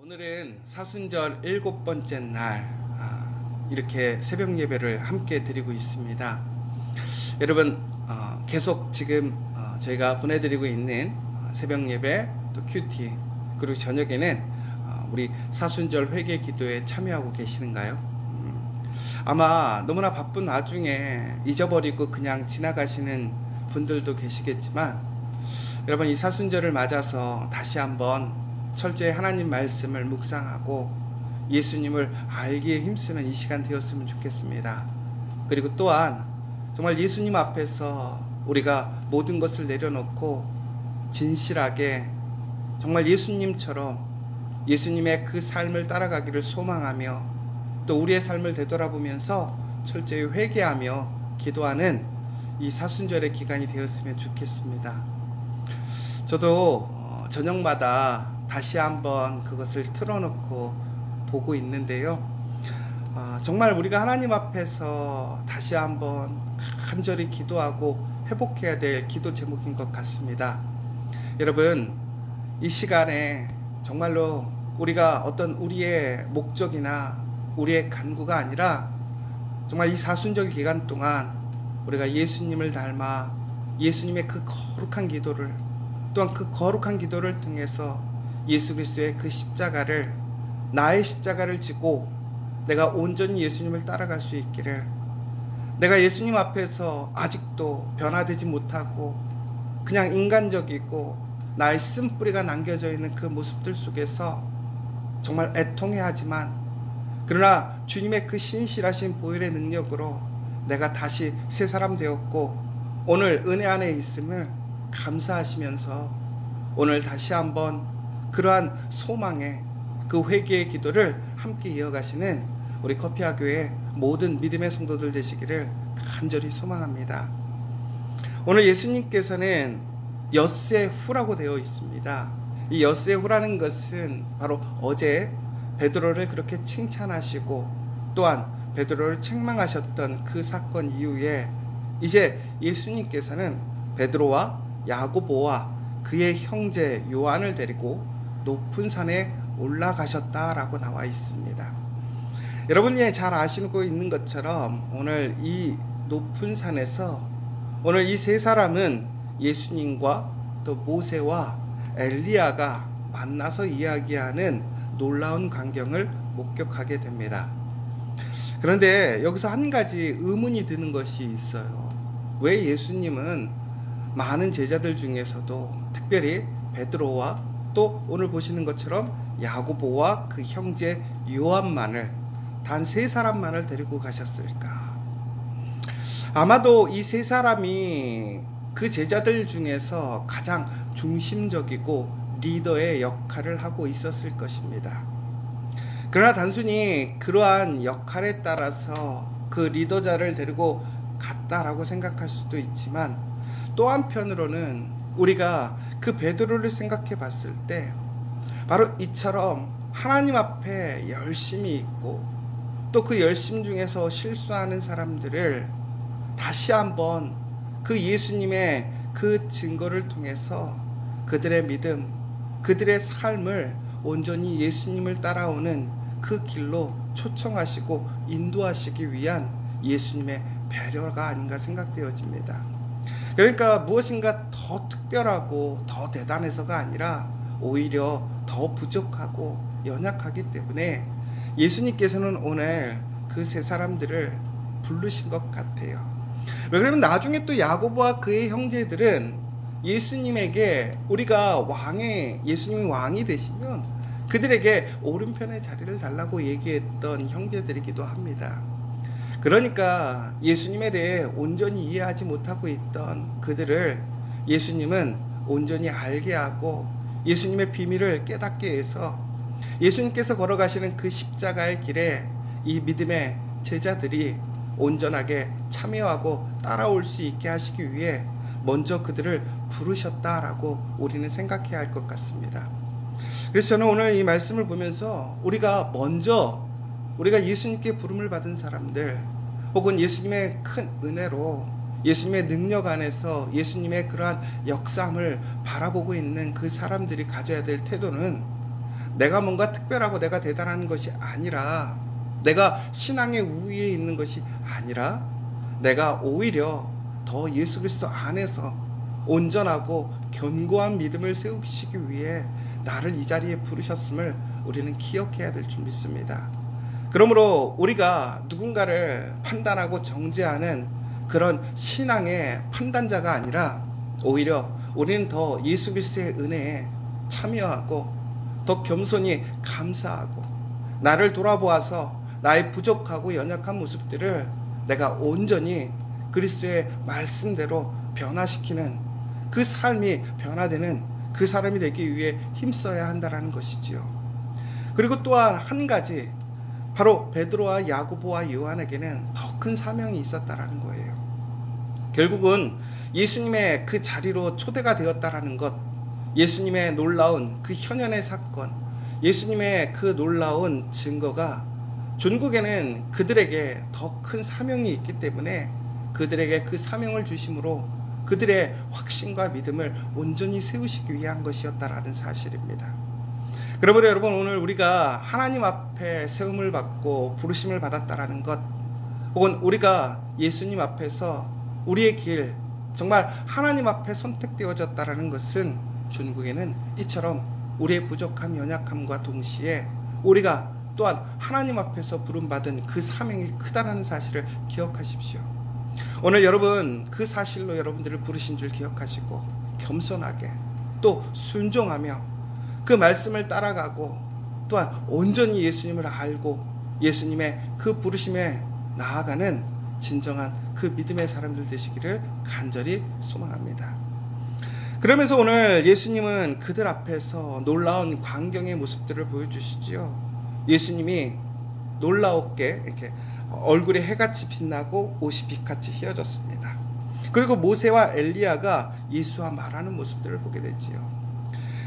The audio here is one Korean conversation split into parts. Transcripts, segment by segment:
오늘은 사순절 7번째 날 이렇게 새벽 예배를 함께 드리고 있습니다. 여러분 계속 지금 저희가 보내드리고 있는 새벽 예배 또 큐티 그리고 저녁에는 우리 사순절 회개 기도에 참여하고 계시는가요? 아마 너무나 바쁜 와중에 잊어버리고 그냥 지나가시는 분들도 계시겠지만 여러분 이 사순절을 맞아서 다시 한번 철저히 하나님 말씀을 묵상하고 예수님을 알기에 힘쓰는 이 시간 되었으면 좋겠습니다. 그리고 또한 정말 예수님 앞에서 우리가 모든 것을 내려놓고 진실하게 정말 예수님처럼 예수님의 그 삶을 따라가기를 소망하며 또 우리의 삶을 되돌아보면서 철저히 회개하며 기도하는 이 사순절의 기간이 되었으면 좋겠습니다. 저도 저녁마다 다시 한번 그것을 틀어놓고 보고 있는데요. 정말 우리가 하나님 앞에서 다시 한번 간절히 기도하고 회복해야 될 기도 제목인 것 같습니다. 여러분, 이 시간에 정말로 우리가 어떤 우리의 목적이나 우리의 간구가 아니라 정말 이 사순절 기간 동안 우리가 예수님을 닮아 예수님의 그 거룩한 기도를 또한 그 거룩한 기도를 통해서 예수 그리스도의 그 십자가를 나의 십자가를 지고 내가 온전히 예수님을 따라갈 수 있기를 내가 예수님 앞에서 아직도 변화되지 못하고 그냥 인간적이고 나의 쓴뿌리가 남겨져 있는 그 모습들 속에서 정말 애통해하지만 그러나 주님의 그 신실하신 보혈의 능력으로 내가 다시 새 사람 되었고 오늘 은혜 안에 있음을 감사하시면서 오늘 다시 한번 그러한 소망의 그 회개의 기도를 함께 이어가시는 우리 커피아 교회 모든 믿음의 성도들 되시기를 간절히 소망합니다. 오늘 예수님께서는 엿새 후라고 되어 있습니다. 이 엿새 후라는 것은 바로 어제 베드로를 그렇게 칭찬하시고 또한 베드로를 책망하셨던 그 사건 이후에 이제 예수님께서는 베드로와 야고보와 그의 형제 요한을 데리고 높은 산에 올라가셨다라고 나와 있습니다. 여러분이 잘 아시고 있는 것처럼 오늘 이 높은 산에서 오늘 이 세 사람은 예수님과 또 모세와 엘리야가 만나서 이야기하는 놀라운 광경을 목격하게 됩니다. 그런데 여기서 한 가지 의문이 드는 것이 있어요. 왜 예수님은 많은 제자들 중에서도 특별히 베드로와 또 오늘 보시는 것처럼 야고보와 그 형제 요한만을 단 세 사람만을 데리고 가셨을까? 아마도 이 세 사람이 그 제자들 중에서 가장 중심적이고 리더의 역할을 하고 있었을 것입니다. 그러나 단순히 그러한 역할에 따라서 그 리더자를 데리고 갔다라고 생각할 수도 있지만 또 한편으로는 우리가 그 베드로를 생각해 봤을 때 바로 이처럼 하나님 앞에 열심이 있고 또 그 열심 중에서 실수하는 사람들을 다시 한번 그 예수님의 그 증거를 통해서 그들의 믿음, 그들의 삶을 온전히 예수님을 따라오는 그 길로 초청하시고 인도하시기 위한 예수님의 배려가 아닌가 생각되어집니다. 그러니까 무엇인가 더 특별하고 더 대단해서가 아니라 오히려 더 부족하고 연약하기 때문에 예수님께서는 오늘 그 세 사람들을 부르신 것 같아요. 왜 그러면 나중에 또 야고보와 그의 형제들은 예수님에게 우리가 예수님이 왕이 되시면 그들에게 오른편의 자리를 달라고 얘기했던 형제들이기도 합니다. 그러니까 예수님에 대해 온전히 이해하지 못하고 있던 그들을 예수님은 온전히 알게 하고 예수님의 비밀을 깨닫게 해서 예수님께서 걸어가시는 그 십자가의 길에 이 믿음의 제자들이 온전하게 참여하고 따라올 수 있게 하시기 위해 먼저 그들을 부르셨다라고 우리는 생각해야 할 것 같습니다. 그래서 저는 오늘 이 말씀을 보면서 우리가 예수님께 부름을 받은 사람들 혹은 예수님의 큰 은혜로 예수님의 능력 안에서 예수님의 그러한 역사함을 바라보고 있는 그 사람들이 가져야 될 태도는 내가 뭔가 특별하고 내가 대단한 것이 아니라, 내가 신앙의 우위에 있는 것이 아니라, 내가 오히려 더 예수 그리스도 안에서 온전하고 견고한 믿음을 세우시기 위해 나를 이 자리에 부르셨음을 우리는 기억해야 될 줄 믿습니다. 그러므로 우리가 누군가를 판단하고 정죄하는 그런 신앙의 판단자가 아니라, 오히려 우리는 더 예수 그리스도의 은혜에 참여하고 더 겸손히 감사하고, 나를 돌아보아서 나의 부족하고 연약한 모습들을 내가 온전히 그리스도의 말씀대로 변화시키는, 그 삶이 변화되는 그 사람이 되기 위해 힘써야 한다는 것이지요. 그리고 또한 한 가지, 바로 베드로와 야고보와 요한에게는 더 큰 사명이 있었다라는 거예요. 결국은 예수님의 그 자리로 초대가 되었다라는 것, 예수님의 놀라운 그 현현의 사건, 예수님의 그 놀라운 증거가 전국에는 그들에게 더 큰 사명이 있기 때문에 그들에게 그 사명을 주심으로 그들의 확신과 믿음을 온전히 세우시기 위한 것이었다라는 사실입니다. 그러므로 여러분, 오늘 우리가 하나님 앞에 세움을 받고 부르심을 받았다라는 것, 혹은 우리가 예수님 앞에서 우리의 길, 정말 하나님 앞에 선택되어졌다라는 것은 전국에는 이처럼 우리의 부족함, 연약함과 동시에 우리가 또한 하나님 앞에서 부름받은 그 사명이 크다라는 사실을 기억하십시오. 오늘 여러분, 그 사실로 여러분들을 부르신 줄 기억하시고 겸손하게 또 순종하며 그 말씀을 따라가고, 또한 온전히 예수님을 알고 예수님의 그 부르심에 나아가는 진정한 그 믿음의 사람들 되시기를 간절히 소망합니다. 그러면서 오늘 예수님은 그들 앞에서 놀라운 광경의 모습들을 보여주시지요. 예수님이 놀라웠게 이렇게 얼굴에 해같이 빛나고 옷이 빛같이 휘어졌습니다. 그리고 모세와 엘리야가 예수와 말하는 모습들을 보게 되지요.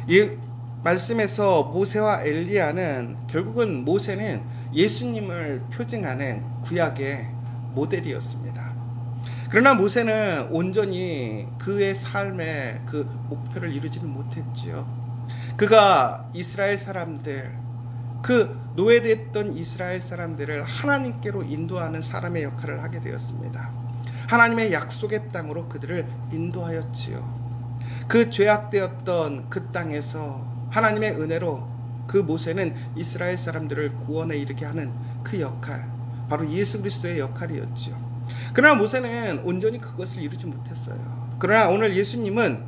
이 말씀에서 모세와 엘리야는, 결국은 모세는 예수님을 표징하는 구약의 모델이었습니다. 그러나 모세는 온전히 그의 삶의 그 목표를 이루지는 못했지요. 그가 이스라엘 사람들, 그 노예됐던 이스라엘 사람들을 하나님께로 인도하는 사람의 역할을 하게 되었습니다. 하나님의 약속의 땅으로 그들을 인도하였지요. 그 죄악되었던 그 땅에서 하나님의 은혜로 그 모세는 이스라엘 사람들을 구원에 이르게 하는 그 역할, 바로 예수 그리스도의 역할이었지요. 그러나 모세는 온전히 그것을 이루지 못했어요. 그러나 오늘 예수님은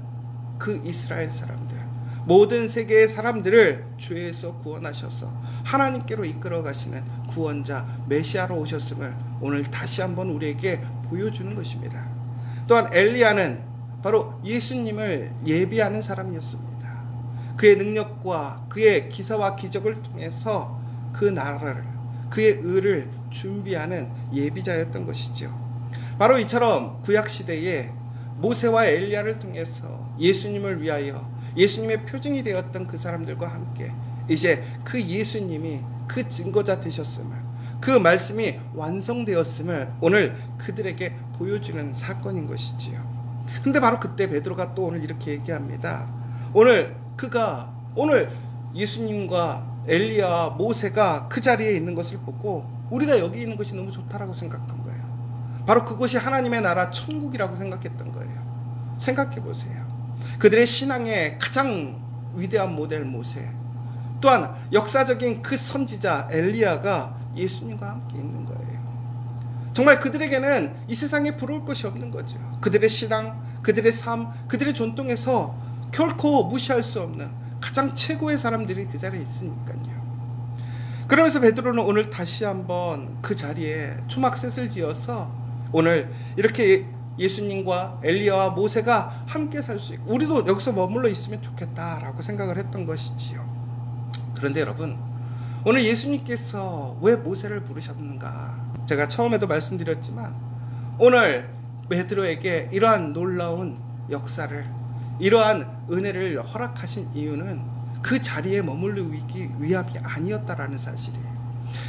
그 이스라엘 사람들, 모든 세계의 사람들을 죄에서 구원하셔서 하나님께로 이끌어 가시는 구원자 메시아로 오셨음을 오늘 다시 한번 우리에게 보여주는 것입니다. 또한 엘리야는 바로 예수님을 예비하는 사람이었습니다. 그의 능력과 그의 기사와 기적을 통해서 그 나라를, 그의 의를 준비하는 예비자였던 것이죠. 바로 이처럼 구약시대에 모세와 엘리야를 통해서 예수님을 위하여 예수님의 표징이 되었던 그 사람들과 함께 이제 그 예수님이 그 증거자 되셨음을, 그 말씀이 완성되었음을 오늘 그들에게 보여주는 사건인 것이지요. 근데 바로 그때 베드로가 또 오늘 이렇게 얘기합니다. 오늘 예수님과 엘리야와 모세가 그 자리에 있는 것을 보고 우리가 여기 있는 것이 너무 좋다라고 생각한 거예요. 바로 그것이 하나님의 나라 천국이라고 생각했던 거예요. 생각해 보세요. 그들의 신앙의 가장 위대한 모델 모세, 또한 역사적인 그 선지자 엘리야가 예수님과 함께 있는 거예요. 정말 그들에게는 이 세상에 부러울 것이 없는 거죠. 그들의 신앙, 그들의 삶, 그들의 전통에서 결코 무시할 수 없는 가장 최고의 사람들이 그 자리에 있으니까요. 그러면서 베드로는 오늘 다시 한번 그 자리에 초막셋을 지어서 오늘 이렇게 예수님과 엘리야와 모세가 함께 살 수 있고 우리도 여기서 머물러 있으면 좋겠다라고 생각을 했던 것이지요. 그런데 여러분, 오늘 예수님께서 왜 모세를 부르셨는가? 제가 처음에도 말씀드렸지만 오늘 베드로에게 이러한 놀라운 역사를, 이러한 은혜를 허락하신 이유는 그 자리에 머물르기 위함이 아니었다라는 사실이에요.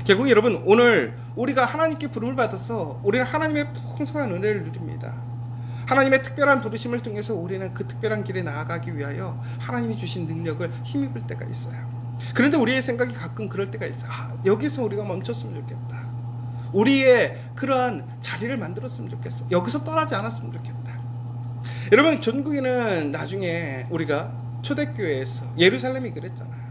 결국 여러분, 오늘 우리가 하나님께 부름을 받아서 우리는 하나님의 풍성한 은혜를 누립니다. 하나님의 특별한 부르심을 통해서 우리는 그 특별한 길에 나아가기 위하여 하나님이 주신 능력을 힘입을 때가 있어요. 그런데 우리의 생각이 가끔 그럴 때가 있어요. 여기서 우리가 멈췄으면 좋겠다. 우리의 그러한 자리를 만들었으면 좋겠어. 여기서 떠나지 않았으면 좋겠다. 여러분, 전국에는 나중에 우리가 초대교회에서, 예루살렘이 그랬잖아요.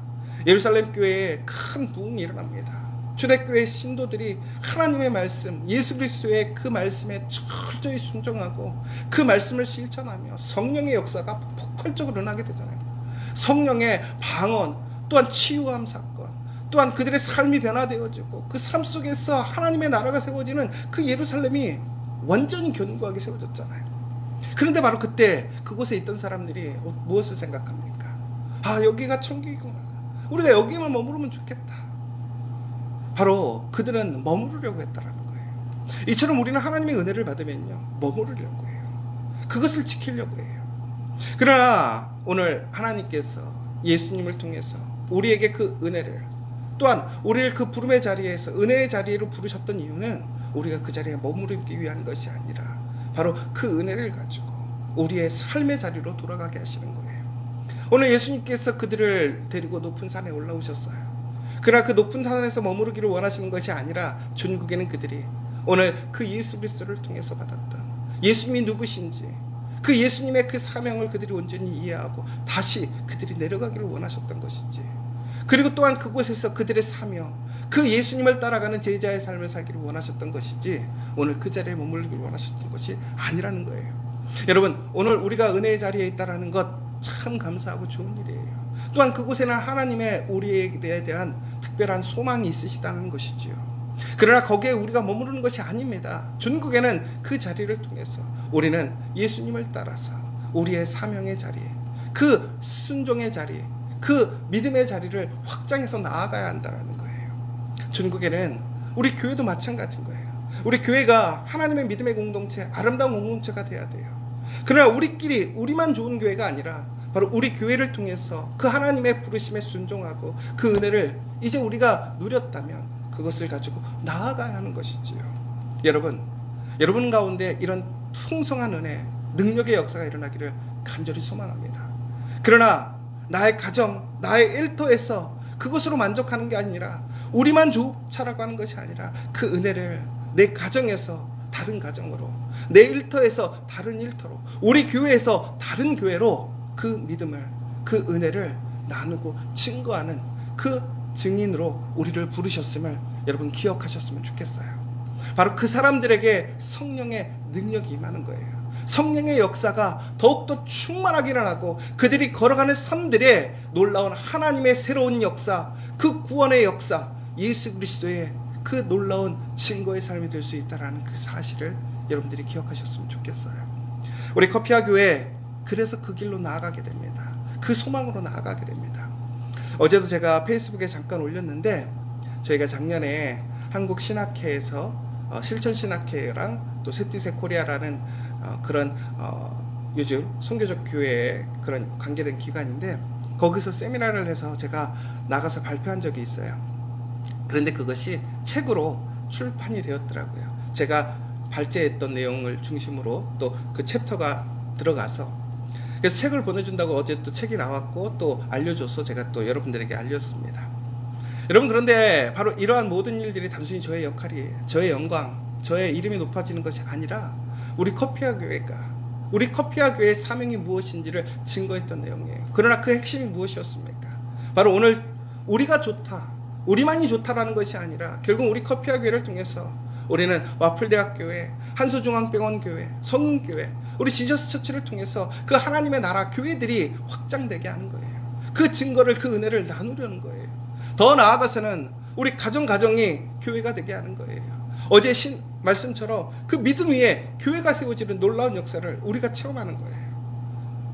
예루살렘 교회에 큰 부흥이 일어납니다. 초대교회 신도들이 하나님의 말씀, 예수 그리스도의 그 말씀에 철저히 순종하고 그 말씀을 실천하며 성령의 역사가 폭발적으로 일어나게 되잖아요. 성령의 방언, 또한 치유함 사건, 또한 그들의 삶이 변화되어지고 그 삶 속에서 하나님의 나라가 세워지는 그 예루살렘이 완전히 견고하게 세워졌잖아요. 그런데 바로 그때 그곳에 있던 사람들이 무엇을 생각합니까? 여기가 천국이구나. 우리가 여기만 머무르면 좋겠다. 바로 그들은 머무르려고 했다라는 거예요. 이처럼 우리는 하나님의 은혜를 받으면요, 머무르려고 해요. 그것을 지키려고 해요. 그러나 오늘 하나님께서 예수님을 통해서 우리에게 그 은혜를, 또한 우리를 그 부름의 자리에서 은혜의 자리로 부르셨던 이유는 우리가 그 자리에 머무르기 위한 것이 아니라 바로 그 은혜를 가지고 우리의 삶의 자리로 돌아가게 하시는 거예요. 오늘 예수님께서 그들을 데리고 높은 산에 올라오셨어요. 그러나 그 높은 산에서 머무르기를 원하시는 것이 아니라 전국에는 그들이 오늘 그 예수 그리스도를 통해서 받았던 예수님이 누구신지, 그 예수님의 그 사명을 그들이 온전히 이해하고 다시 그들이 내려가기를 원하셨던 것이지, 그리고 또한 그곳에서 그들의 사명, 그 예수님을 따라가는 제자의 삶을 살기를 원하셨던 것이지 오늘 그 자리에 머물기를 원하셨던 것이 아니라는 거예요. 여러분, 오늘 우리가 은혜의 자리에 있다는 것 참 감사하고 좋은 일이에요. 또한 그곳에는 하나님의 우리에 대한 특별한 소망이 있으시다는 것이지요. 그러나 거기에 우리가 머무르는 것이 아닙니다. 전국에는 그 자리를 통해서 우리는 예수님을 따라서 우리의 사명의 자리에, 그 순종의 자리에, 그 믿음의 자리를 확장해서 나아가야 한다는 거예요. 전국에는 우리 교회도 마찬가지인 거예요. 우리 교회가 하나님의 믿음의 공동체, 아름다운 공동체가 돼야 돼요. 그러나 우리만 좋은 교회가 아니라 바로 우리 교회를 통해서 그 하나님의 부르심에 순종하고 그 은혜를 이제 우리가 누렸다면 그것을 가지고 나아가야 하는 것이지요. 여러분 가운데 이런 풍성한 은혜, 능력의 역사가 일어나기를 간절히 소망합니다. 그러나 나의 가정, 나의 일터에서 그것으로 만족하는 게 아니라, 우리만 좋자라고 하는 것이 아니라 그 은혜를 내 가정에서 다른 가정으로, 내 일터에서 다른 일터로, 우리 교회에서 다른 교회로 그 믿음을, 그 은혜를 나누고 증거하는 그 증인으로 우리를 부르셨음을 여러분 기억하셨으면 좋겠어요. 바로 그 사람들에게 성령의 능력이 임하는 거예요. 성령의 역사가 더욱더 충만하게 일어나고 그들이 걸어가는 삶들에 놀라운 하나님의 새로운 역사, 그 구원의 역사, 예수 그리스도의 그 놀라운 증거의 삶이 될 수 있다는 그 사실을 여러분들이 기억하셨으면 좋겠어요. 우리 커피아 교회, 그래서 그 길로 나아가게 됩니다. 그 소망으로 나아가게 됩니다. 어제도 제가 페이스북에 잠깐 올렸는데, 저희가 작년에 한국 신학회에서 실천 신학회랑 또 세티세 코리아라는 그런 요즘 선교적 교회에 그런 관계된 기관인데, 거기서 세미나를 해서 제가 나가서 발표한 적이 있어요. 그런데 그것이 책으로 출판이 되었더라고요. 제가 발제했던 내용을 중심으로 또 그 챕터가 들어가서, 그래서 책을 보내준다고 어제 또 책이 나왔고 또 알려줘서 제가 또 여러분들에게 알렸습니다. 여러분, 그런데 바로 이러한 모든 일들이 단순히 저의 역할이에요. 저의 영광, 저의 이름이 높아지는 것이 아니라 우리 커피아 교회의 사명이 무엇인지를 증거했던 내용이에요. 그러나 그 핵심이 무엇이었습니까? 바로 오늘 우리가 좋다, 우리만이 좋다라는 것이 아니라 결국 우리 커피아 교회를 통해서 우리는 와플대학교회, 한소중앙병원교회, 성은교회, 우리 지저스 처치를 통해서 그 하나님의 나라 교회들이 확장되게 하는 거예요. 그 증거를, 그 은혜를 나누려는 거예요. 더 나아가서는 우리 가정이 교회가 되게 하는 거예요. 어제 말씀처럼 그 믿음 위에 교회가 세워지는 놀라운 역사를 우리가 체험하는 거예요.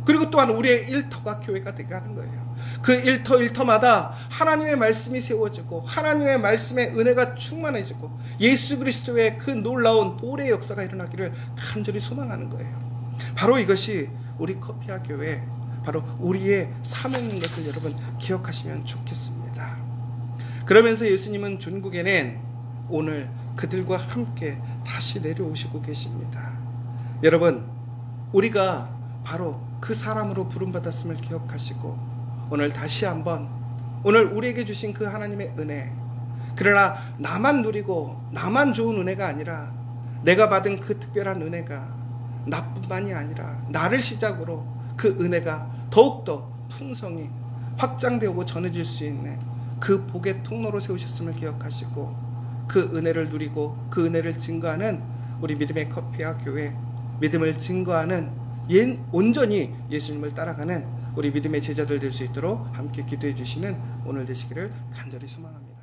그리고 또한 우리의 일터가 교회가 되게 하는 거예요. 그 일터마다 하나님의 말씀이 세워지고 하나님의 말씀의 은혜가 충만해지고 예수 그리스도의 그 놀라운 보혈의 역사가 일어나기를 간절히 소망하는 거예요. 바로 이것이 우리 커피아 교회, 바로 우리의 사명인 것을 여러분 기억하시면 좋겠습니다. 그러면서 예수님은 전국에는 오늘 그들과 함께 다시 내려오시고 계십니다. 여러분, 우리가 바로 그 사람으로 부름받았음을 기억하시고 오늘 다시 한번 오늘 우리에게 주신 그 하나님의 은혜, 그러나 나만 누리고 나만 좋은 은혜가 아니라 내가 받은 그 특별한 은혜가 나뿐만이 아니라 나를 시작으로 그 은혜가 더욱더 풍성히 확장되고 전해질 수 있는 그 복의 통로로 세우셨음을 기억하시고, 그 은혜를 누리고 그 은혜를 증거하는 우리 믿음의 커피와 교회, 믿음을 증거하는 온전히 예수님을 따라가는 우리 믿음의 제자들 될 수 있도록 함께 기도해 주시는 오늘 되시기를 간절히 소망합니다.